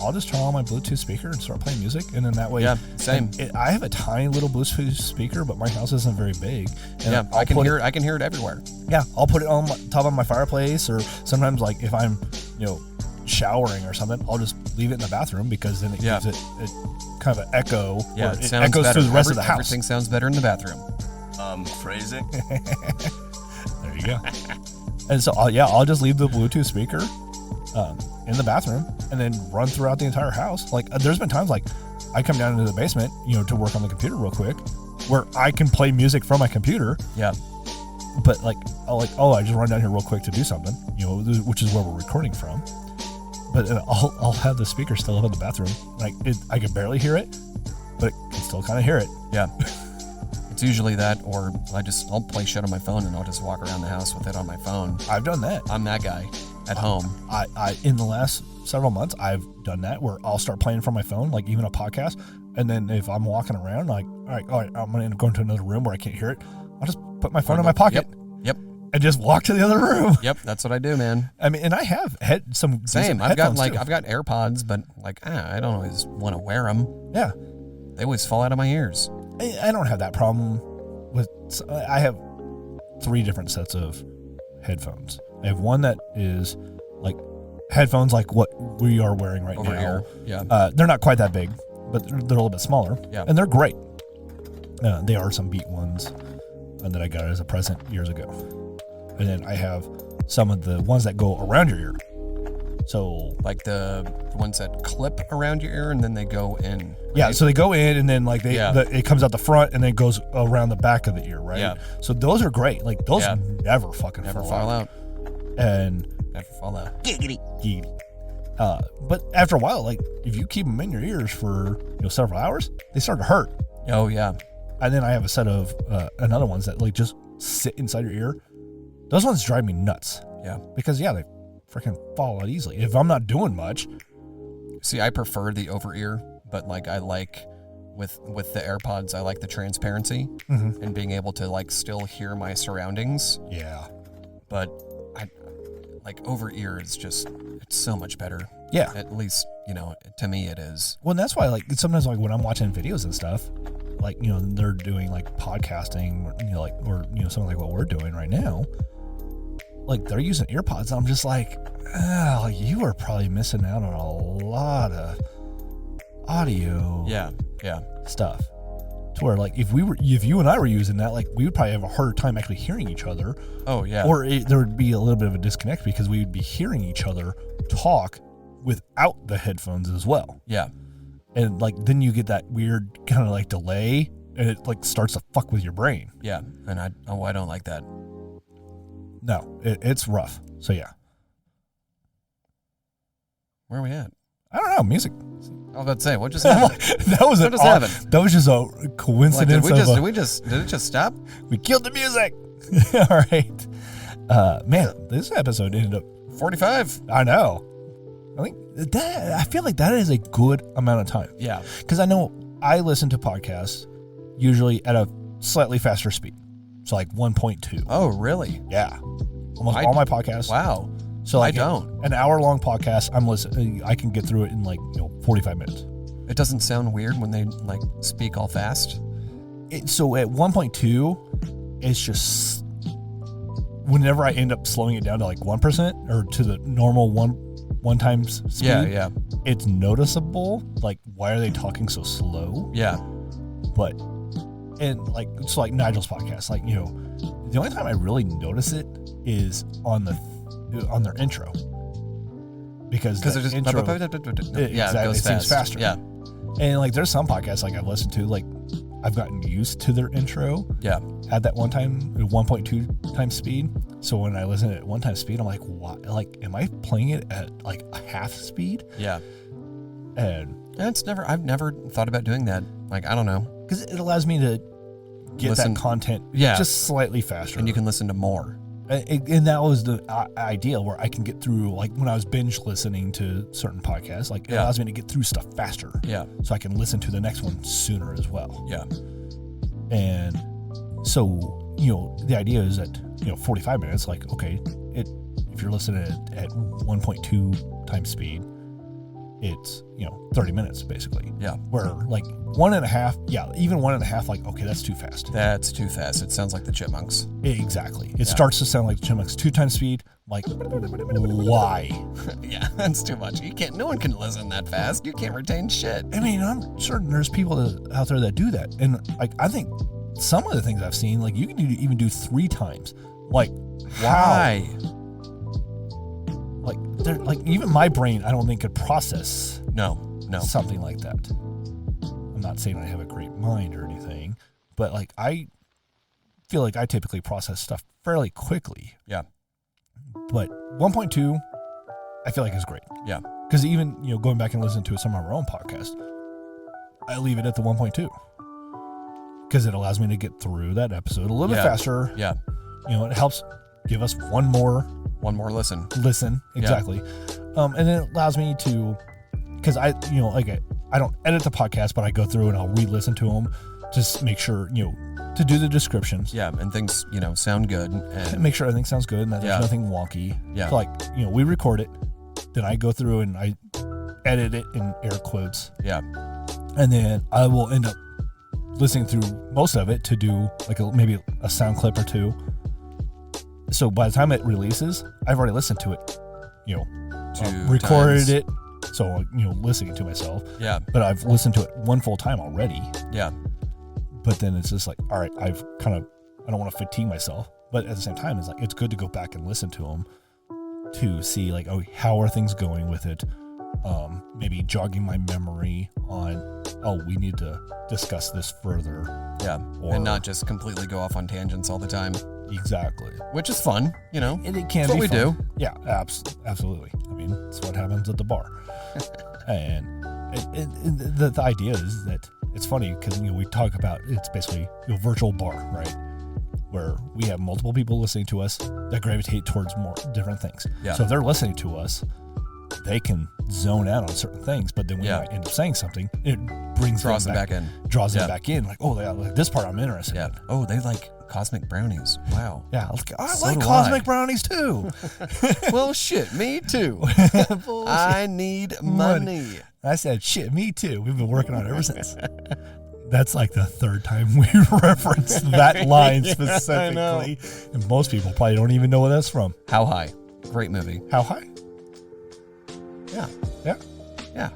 I'll just turn on my Bluetooth speaker and start playing music, and then that way, same. I have a tiny little Bluetooth speaker, but my house isn't very big. And I can hear it. I can hear it everywhere. Yeah, I'll put it on top of my fireplace, or sometimes like if I'm showering or something, I'll just leave it in the bathroom because then it gives it kind of an echo. Yeah, it echoes better. through the rest of the house. Everything sounds better in the bathroom. Phrasing. There you go. And so, I'll just leave the Bluetooth speaker in the bathroom and then run throughout the entire house. Like, there's been times like I come down into the basement, to work on the computer real quick, where I can play music from my computer. Yeah. But I just run down here real quick to do something, which is where we're recording from. But I'll have the speaker still up in the bathroom. Like, I can barely hear it, but I can still kind of hear it. Yeah. It's usually that, or I'll play shit on my phone and I'll just walk around the house with it on my phone. I've done that. I'm that guy at home. I in the last several months, I've done that where I'll start playing from my phone, like even a podcast. And then if I'm walking around, like, all right, I'm going to go into another room where I can't hear it. I'll just put my phone in my pocket. Yep. And just walk to the other room. Yep, that's what I do, man. I mean, and I have had some same. I've got AirPods, but I don't always want to wear them. Yeah, they always fall out of my ears. I don't have that problem with. I have 3 different sets of headphones. I have one that is like headphones, like what we are wearing right Over now. Ear. Yeah, they're not quite that big, but they're a little bit smaller. Yeah, and they're great. They are some Beat ones that I got as a present years ago. And then I have some of the ones that go around your ear. So like the ones that clip around your ear and then they go in. Right? Yeah, so they go in and then like it comes out the front and then it goes around the back of the ear, right? Yeah. So those are great. Like those never fucking fall out. And never fall out. Giggity. But after a while, like if you keep them in your ears for several hours, they start to hurt. Oh yeah. And then I have a set of another ones that like just sit inside your ear. Those ones drive me nuts. Yeah. Because they freaking fall out easily. If I'm not doing much. See, I prefer the over ear, but like I like with the AirPods, I like the transparency and being able to like still hear my surroundings. Yeah. But I like over ear is just, it's so much better. Yeah. At least, to me it is. Well, and that's why like sometimes like when I'm watching videos and stuff, like, they're doing like podcasting, or something like what we're doing right now. Like they're using earpods. I'm just like, oh, you are probably missing out on a lot of audio yeah stuff. to where like if you and I were using that, like we would probably have a harder time actually hearing each other. Oh yeah. Or there would be a little bit of a disconnect because we would be hearing each other talk without the headphones as well. Yeah. And like then you get that weird kind of like delay, and it like starts to fuck with your brain. Yeah. And I don't like that. No, it's rough. So yeah. Where are we at? I don't know, music. I was about to say, what just happened? That was just a coincidence. Did it just stop? We killed the music. All right. Man, this episode ended up 45. I know. I feel like that is a good amount of time. Yeah. Because I know I listen to podcasts usually at a slightly faster speed. So like 1.2. Oh, really? Yeah. Almost all my podcasts. Wow. So like I don't. An hour-long podcast, I'm listening. I can get through it in like 45 minutes. It doesn't sound weird when they like speak all fast. So at 1.2, it's just whenever I end up slowing it down to like 1% or to the normal one times speed. Yeah. It's noticeable. Like, why are they talking so slow? Yeah. But and like it's like Nigel's podcast. Like the only time I really notice it is on their intro, because it just intro, exactly. It seems faster. Yeah. And like there's some podcasts like I've listened to, like I've gotten used to their intro. Yeah. At that 1.2 times speed. So when I listen at 1 time speed, I'm like, why? Like, am I playing it at like a half speed? Yeah. And I've never thought about doing that. Like, I don't know. Because it allows me to get that content just slightly faster. And you can listen to more. And that was the idea where I can get through, like when I was binge listening to certain podcasts, like it allows me to get through stuff faster. Yeah. So I can listen to the next one sooner as well. Yeah. And so, the idea is that, 45 minutes, like, okay, if you're listening at 1.2 times speed, it's, 30 minutes basically. Yeah. Where like 1.5, even 1.5, like, okay, that's too fast. That's too fast. It sounds like the Chipmunks. Exactly. It starts to sound like the Chipmunks 2 times speed. Like, why? Yeah, that's too much. No one can listen that fast. You can't retain shit. I mean, I'm certain there's people out there that do that. And like, I think some of the things I've seen, like you can even do 3 times. Like, why? Like even my brain, I don't think could process no something like that. I'm not saying I have a great mind or anything, but like I feel like I typically process stuff fairly quickly. Yeah. But 1.2, I feel like is great. Yeah. Because even going back and listening to some of our own podcasts, I leave it at the 1.2 because it allows me to get through that episode a little bit faster. Yeah. It helps give us one more listen. Exactly. And then it allows me to, because I don't edit the podcast, but I go through and I'll re-listen to them, just make sure, to do the descriptions. Yeah. And things, sound good. And make sure everything sounds good and that there's nothing wonky. Yeah. So like, we record it, then I go through and I edit it in air quotes. Yeah. And then I will end up listening through most of it to do like maybe a sound clip or 2. So by the time it releases, I've already listened to it, recorded it. So, listening to myself. Yeah. But I've listened to it one full time already. Yeah. But then it's just like, all right, I don't want to fatigue myself. But at the same time, it's like, it's good to go back and listen to them to see like, oh, how are things going with it? Maybe jogging my memory on, oh, we need to discuss this further. Yeah. And not just completely go off on tangents all the time. Exactly. Which is fun, And it can be be what we fun. do. Yeah, absolutely. I mean, it's what happens at the bar. And the idea is that it's funny because, we talk about, it's basically a virtual bar, right? Where we have multiple people listening to us that gravitate towards more different things. Yeah. So if they're listening to us, they can zone out on certain things, but then when I end up saying something, it draws them back in. Like, oh, like this part I'm interested in. Oh, they like cosmic brownies. Wow. Yeah, I like cosmic brownies too. Well, shit, me too. I need money. I said, shit, me too. We've been working on it ever since. That's like the 3rd time we referenced that line specifically. And most people probably don't even know where that's from. How High. Great movie. How High? Yeah. Yeah. Yeah.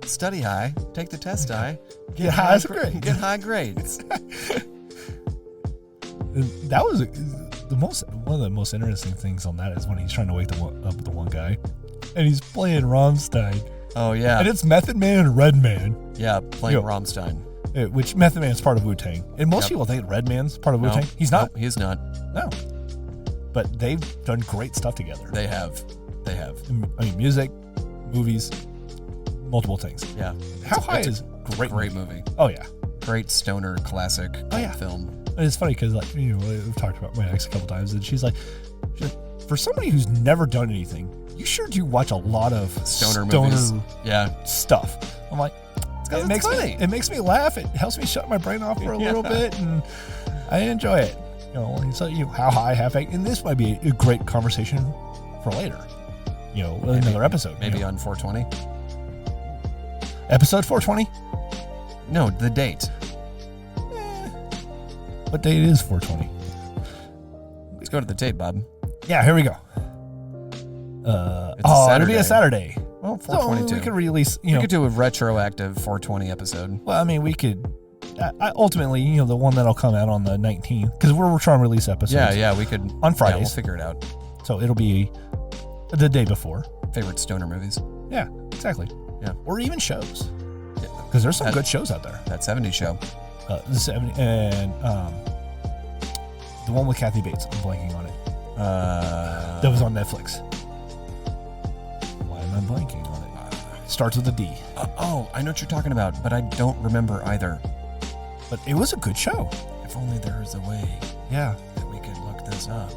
study high, take the test high, Get high grades. Get high grades. That was one of the most interesting things on that is when he's trying to wake up the one guy, and he's playing Rammstein. Oh yeah, and it's Method Man and Redman. Yeah, playing Rammstein. Which Method Man is part of Wu-Tang, and most people think Redman's part of Wu-Tang. He's not. No, he's not. No, but they've done great stuff together. They have. I mean, music, movies, multiple things. Yeah. How High is great movie. Oh yeah, great stoner classic film. And it's funny because we've talked about my ex a couple times, and she's like, for somebody who's never done anything, you sure do watch a lot of stoner movies. Yeah, stuff. I'm like, it makes me laugh. It helps me shut my brain off for a little bit, and I enjoy it. So How High, Half Egg, and this might be a great conversation for later. Another episode. Maybe on 420. Episode 420? No, the date. What date is 420? Let's go to the tape, Bob. Yeah, here we go. It'll be a Saturday. Well, 422. So we could release, we could do a retroactive 420 episode. Well, I mean, we could. Ultimately, the one that'll come out on the 19th, because we're trying to release episodes. Yeah, we could on Fridays. Yeah, we'll figure it out. So it'll be the day before. Favorite stoner movies. Yeah, exactly. Yeah, or even shows. Because there's some good shows out there. That 70s show. The 70s and the one with Kathy Bates. I'm blanking on it. That was on Netflix. Why am I blanking on it? Starts with a D. I know what you're talking about, but I don't remember either. But it was a good show. If only there was a way. Yeah. That we could look this up.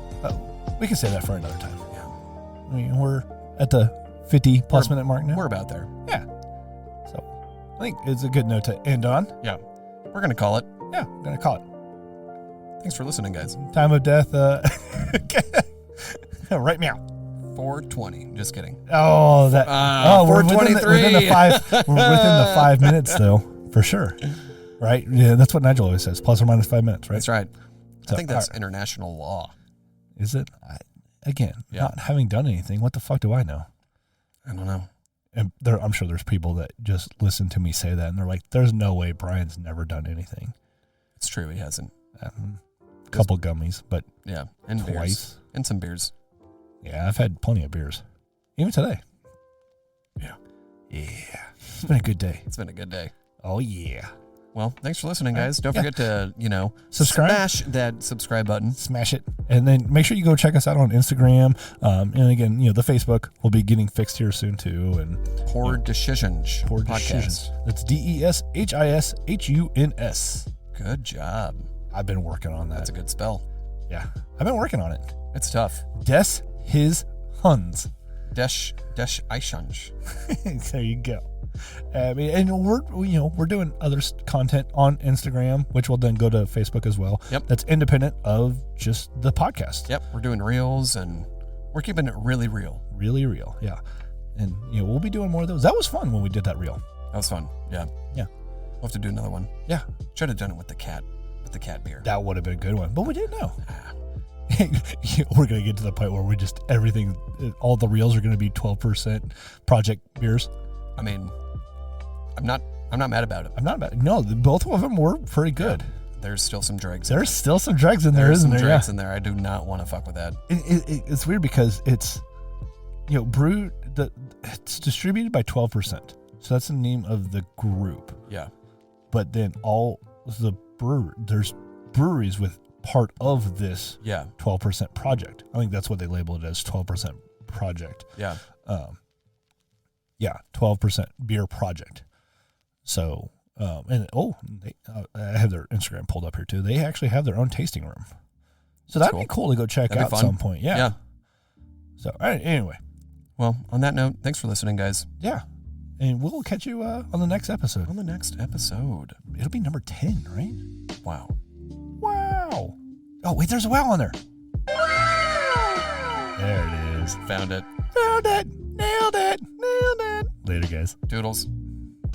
We can say that for another time. Yeah. I mean, we're at the 50+ minute mark now. We're about there. Yeah. So I think it's a good note to end on. Yeah. We're going to call it. Yeah, we're going to call it. Thanks for listening, guys. Time of death. Right meow. 420. Just kidding. Oh, that. We're within the 5 minutes, though, for sure. Right? Yeah, that's what Nigel always says. Plus or minus 5 minutes, right? That's right. So, I think that's international law. Is it? Not having done anything, what the fuck do I know? I don't know. And I'm sure there's people that just listen to me say that, and they're like, there's no way Brian's never done anything. It's true, he hasn't. A couple gummies, but yeah, and twice. Beers. And some beers. Yeah, I've had plenty of beers. Even today. Yeah. Yeah. It's been a good day. It's been a good day. Oh, yeah. Well, thanks for listening, guys. Don't forget to, subscribe. Smash that subscribe button. Smash it. And then make sure you go check us out on Instagram. And again, the Facebook will be getting fixed here soon, too. And Poor Decisions. Poor Decisions. That's DESHISHUNS. Good job. I've been working on that. That's a good spell. Yeah. I've been working on it. It's tough. Des his Huns. Desh Eishanj. There you go. And we're doing other content on Instagram, which will then go to Facebook as well. Yep. That's independent of just the podcast. Yep. We're doing reels and we're keeping it really real. Really real. Yeah. And we'll be doing more of those. That was fun when we did that reel. That was fun. Yeah. Yeah. We'll have to do another one. Yeah. Should have done it with the cat beer. That would have been a good one, but we didn't know. We're going to get to the point where all the reels are going to be 12% project beers. I mean, I'm not mad about it. I'm not mad. No, both of them were pretty good. Yeah. There's still some dregs. There's still some dregs in there, isn't there? There's some dregs in there. I do not want to fuck with that. It's weird because it's, brewed. It's distributed by 12%. So that's the name of the group. Yeah. But then there's breweries with part of this 12% project. I think that's what they label it as, 12% project. Yeah. 12% beer project. So, I have their Instagram pulled up here too. They actually have their own tasting room. So that'd be cool to go check out at some point. Yeah. Yeah. So, all right, anyway. Well, on that note, thanks for listening, guys. Yeah. And we'll catch you on the next episode. On the next episode. It'll be number 10, right? Wow. Oh, wait, there's a wow on there. Wow. There it is. Found it. Nailed it. Later, guys. Doodles.